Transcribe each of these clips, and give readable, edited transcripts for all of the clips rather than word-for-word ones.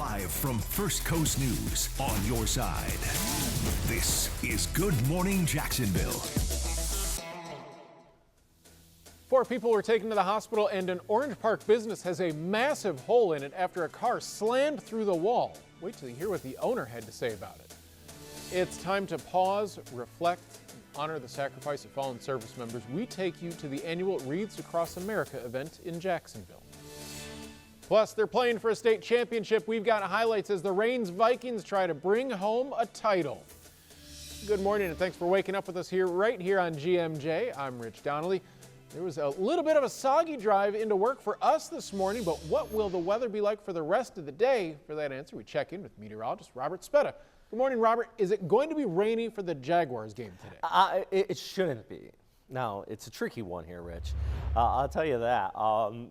Live from First Coast News on your side. This is Good Morning Jacksonville. 4 people were taken to the hospital, and an Orange Park business has a massive hole in it after a car slammed through the wall. Wait till you hear what the owner had to say about it. It's time to pause, reflect, honor the sacrifice of fallen service members. We take you to the annual Wreaths Across America event in Jacksonville. Plus, they're playing for a state championship. We've got highlights as the Reigns Vikings try to bring home a title. Good morning, and thanks for waking up with us right here on GMJ. I'm Rich Donnelly. There was a little bit of a soggy drive into work for us this morning, but what will the weather be like for the rest of the day? For that answer, we check in with meteorologist Robert Spetta. Good morning, Robert. Is it going to be rainy for the Jaguars game today? It shouldn't be. No, it's a tricky one here, Rich. I'll tell you that.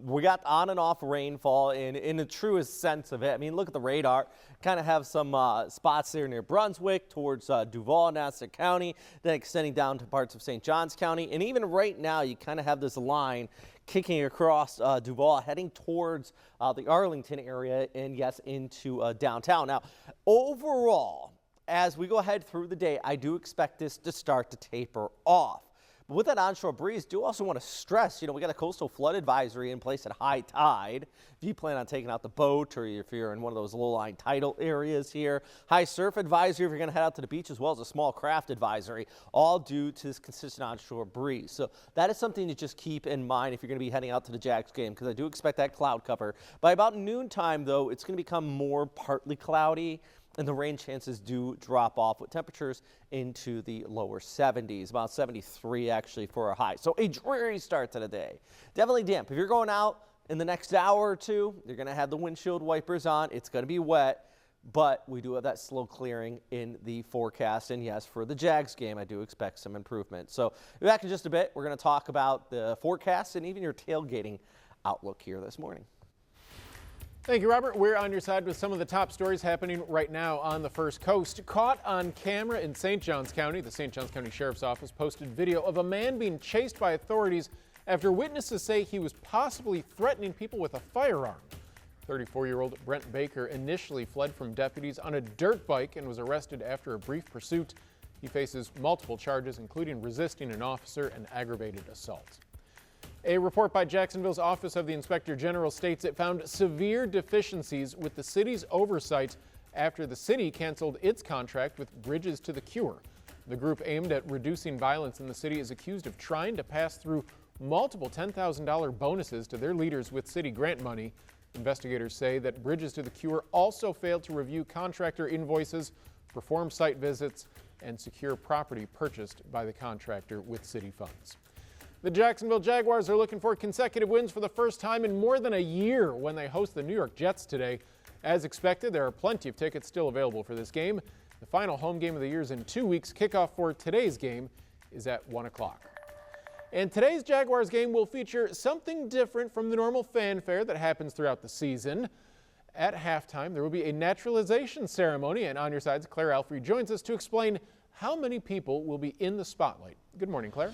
We got on and off rainfall in the truest sense of it. I mean, look at the radar. Kind of have some spots there near Brunswick towards Duval, Nassau County, then extending down to parts of St. Johns County. And even right now, you kind of have this line kicking across Duval, heading towards the Arlington area and, yes, into downtown. Now, overall, as we go ahead through the day, I do expect this to start to taper off. But with that onshore breeze, do also want to stress, we got a coastal flood advisory in place at high tide. If you plan on taking out the boat or if you're in one of those low-lying tidal areas here, high surf advisory if you're going to head out to the beach, as well as a small craft advisory, all due to this consistent onshore breeze. So that is something to just keep in mind if you're going to be heading out to the Jags game, because I do expect that cloud cover. By about noontime, though, it's going to become more partly cloudy, and the rain chances do drop off with temperatures into the lower 70s, about 73 actually for a high. So a dreary start to the day. Definitely damp. If you're going out in the next hour or two, you're going to have the windshield wipers on. It's going to be wet, but we do have that slow clearing in the forecast. And yes, for the Jags game, I do expect some improvement. So back in just a bit, we're going to talk about the forecast and even your tailgating outlook here this morning. Thank you, Robert. We're on your side with some of the top stories happening right now on the First Coast. Caught on camera in St. Johns County, the St. Johns County Sheriff's Office posted video of a man being chased by authorities after witnesses say he was possibly threatening people with a firearm. 34-year-old Brent Baker initially fled from deputies on a dirt bike and was arrested after a brief pursuit. He faces multiple charges, including resisting an officer and aggravated assault. A report by Jacksonville's Office of the Inspector General states it found severe deficiencies with the city's oversight after the city canceled its contract with Bridges to the Cure. The group aimed at reducing violence in the city is accused of trying to pass through multiple $10,000 bonuses to their leaders with city grant money. Investigators say that Bridges to the Cure also failed to review contractor invoices, perform site visits, and secure property purchased by the contractor with city funds. The Jacksonville Jaguars are looking for consecutive wins for the first time in more than a year when they host the New York Jets today. As expected, there are plenty of tickets still available for this game. The final home game of the year is in 2 weeks. Kickoff for today's game is at 1 o'clock. And today's Jaguars game will feature something different from the normal fanfare that happens throughout the season. At halftime, there will be a naturalization ceremony, and on your sides, Claire Alfrey joins us to explain how many people will be in the spotlight. Good morning, Claire.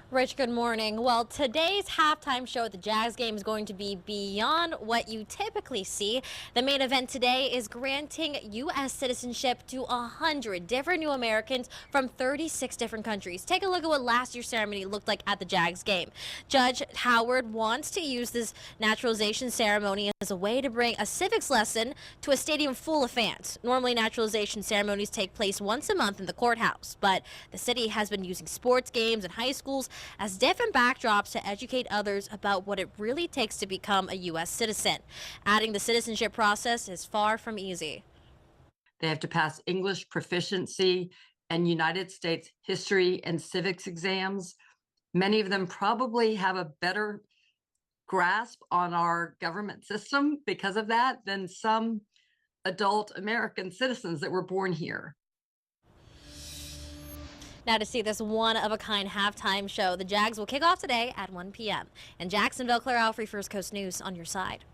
Rich, good morning. Well, today's halftime show at the Jags game is going to be beyond what you typically see. The main event today is granting U.S. citizenship to 100 different new Americans from 36 different countries. Take a look at what last year's ceremony looked like at the Jags game. Judge Howard wants to use this naturalization ceremony as a way to bring a civics lesson to a stadium full of fans. Normally, naturalization ceremonies take place once a month in the courthouse, but the city has been using sports games and high schools as different backdrops to educate others about what it really takes to become a U.S. citizen. Adding the citizenship process is far from easy. They have to pass English proficiency and United States history and civics exams. Many of them probably have a better grasp on our government system because of that than some adult American citizens that were born here. Now to see this one-of-a-kind halftime show, the Jags will kick off today at 1 p.m. In Jacksonville, Claire Alfrey, First Coast News on your side.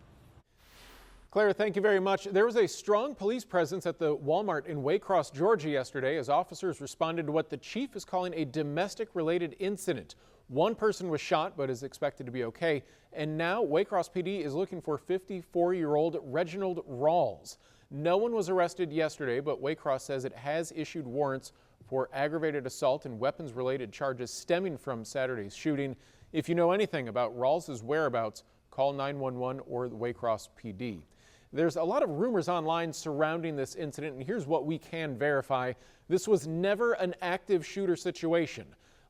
Clara, thank you very much. There was a strong police presence at the Walmart in Waycross, Georgia yesterday as officers responded to what the chief is calling a domestic-related incident. One person was shot but is expected to be okay. And now Waycross PD is looking for 54-year-old Reginald Rawls. No one was arrested yesterday, but Waycross says it has issued warrants for aggravated assault and weapons-related charges stemming from Saturday's shooting. If you know anything about Rawls' whereabouts, call 911 or the Waycross PD. There's a lot of rumors online surrounding this incident, and here's what we can verify. This was never an active shooter situation.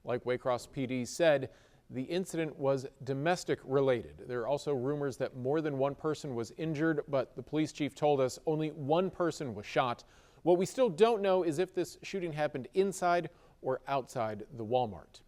Like Waycross PD said, the incident was domestic related. There are also rumors that more than one person was injured, but the police chief told us only one person was shot. What we still don't know is if this shooting happened inside or outside the Walmart.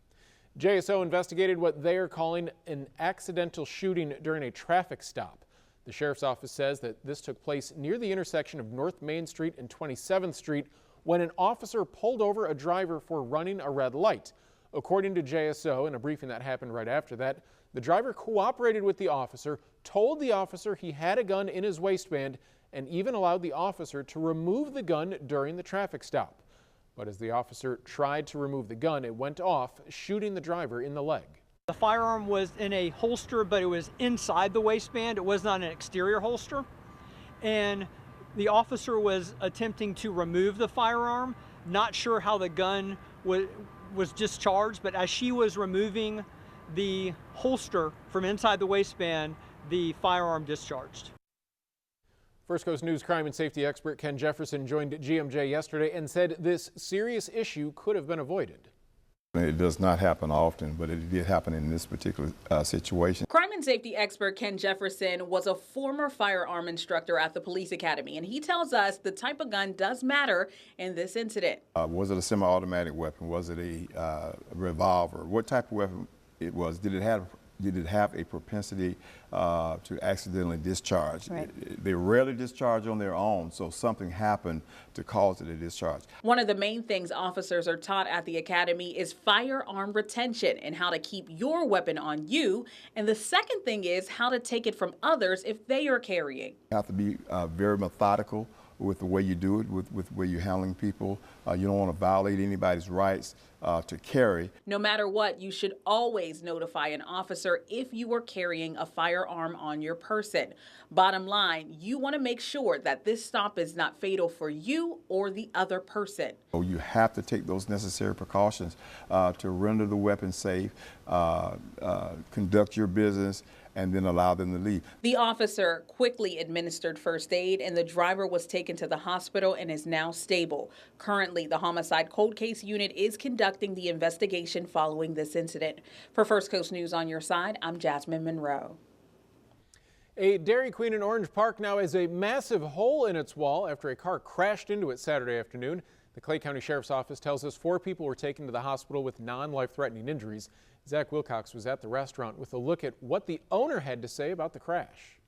JSO investigated what they are calling an accidental shooting during a traffic stop. The sheriff's office says that this took place near the intersection of North Main Street and 27th Street when an officer pulled over a driver for running a red light. According to JSO, in a briefing that happened right after that, the driver cooperated with the officer, told the officer he had a gun in his waistband, and even allowed the officer to remove the gun during the traffic stop. But as the officer tried to remove the gun, it went off, shooting the driver in the leg. The firearm was in a holster, but it was inside the waistband. It was not an exterior holster. And the officer was attempting to remove the firearm, not sure how the gun was discharged, but as she was removing the holster from inside the waistband, the firearm discharged. First Coast News crime and safety expert Ken Jefferson joined GMJ yesterday and said this serious issue could have been avoided. It does not happen often, but it did happen in this particular situation. Crime and safety expert Ken Jefferson was a former firearm instructor at the police academy, and he tells us the type of gun does matter in this incident. Was it a semi-automatic weapon? Was it a revolver? What type of weapon it was? Did it have a propensity to accidentally discharge? Right. They rarely discharge on their own, so something happened to cause it to discharge. One of the main things officers are taught at the academy is firearm retention and how to keep your weapon on you. And the second thing is how to take it from others if they are carrying. You have to be very methodical with the way you do it, with the way you're handling people. You don't want to violate anybody's rights to carry. No matter what, you should always notify an officer if you are carrying a firearm on your person. Bottom line, you want to make sure that this stop is not fatal for you or the other person. So you have to take those necessary precautions to render the weapon safe, conduct your business, and then allow them to leave. The officer quickly administered first aid and the driver was taken to the hospital and is now stable. Currently, the Homicide Cold Case Unit is conducting the investigation following this incident. For First Coast News on your side, I'm Jasmine Monroe. A Dairy Queen in Orange Park now has a massive hole in its wall after a car crashed into it Saturday afternoon. The Clay County Sheriff's Office tells us 4 people were taken to the hospital with non-life-threatening injuries. Zach Wilcox was at the restaurant with a look at what the owner had to say about the crash.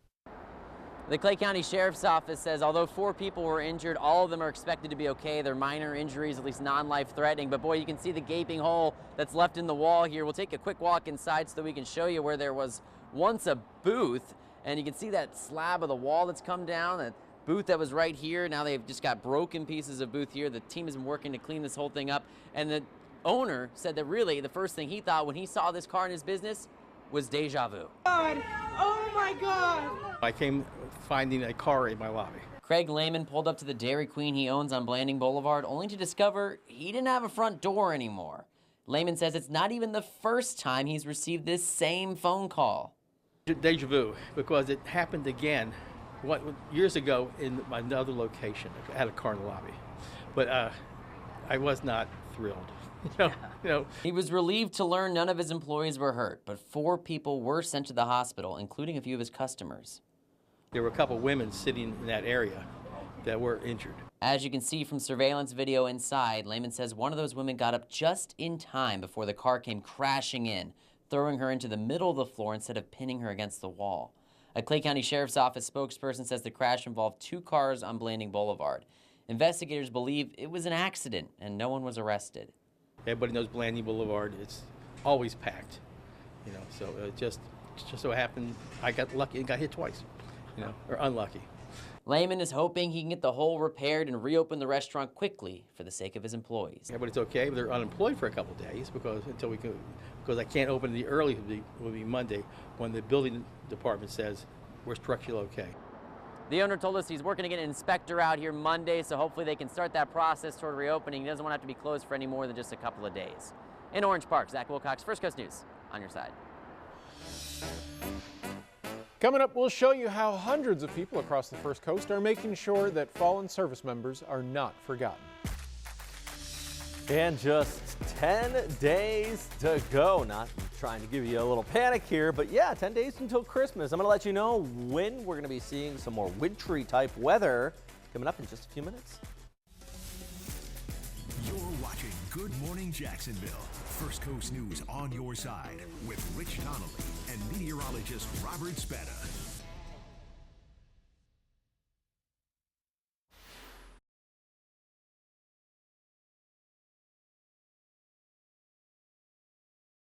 The Clay County Sheriff's Office says although 4 people were injured, all of them are expected to be okay. They're minor injuries, at least non-life-threatening. But boy, you can see the gaping hole that's left in the wall here. We'll take a quick walk inside so that we can show you where there was once a booth. And you can see that slab of the wall that's come down, that booth that was right here. Now they've just got broken pieces of booth here. The team has been working to clean this whole thing up. And the owner said that really the first thing he thought when he saw this car in his business was deja vu. God. Oh my God. I came finding a car in my lobby. Craig Lehman pulled up to the Dairy Queen he owns on Blanding Boulevard only to discover he didn't have a front door anymore. Lehman says it's not even the first time he's received this same phone call. Deja vu, because it happened again years ago in another location. I had a car in the lobby, but I was not thrilled. You know. He was relieved to learn none of his employees were hurt, but 4 people were sent to the hospital, including a few of his customers. There were a couple women sitting in that area that were injured. As you can see from surveillance video inside, Lehman says one of those women got up just in time before the car came crashing in, throwing her into the middle of the floor instead of pinning her against the wall. A Clay County Sheriff's Office spokesperson says the crash involved 2 cars on Blanding Boulevard. Investigators believe it was an accident and no one was arrested. Everybody knows Blanding Boulevard, it's always packed, so it just so happened I got lucky and got hit twice, or unlucky. Lehman is hoping he can get the hole repaired and reopen the restaurant quickly for the sake of his employees. Everybody's okay, but they're unemployed for a couple of days because I can't open the early will be Monday when the building department says we're structurally okay. The owner told us he's working to get an inspector out here Monday, so hopefully they can start that process toward reopening. He doesn't want to have to be closed for any more than just a couple of days. In Orange Park, Zach Wilcox, First Coast News, on your side. Coming up, we'll show you how hundreds of people across the First Coast are making sure that fallen service members are not forgotten. And just 10 days to go. Not trying to give you a little panic here, but yeah, 10 days until Christmas. I'm going to let you know when we're going to be seeing some more wintry type weather coming up in just a few minutes. You're watching Good Morning Jacksonville. First Coast News on your side with Rich Donnelly and meteorologist Robert Speta.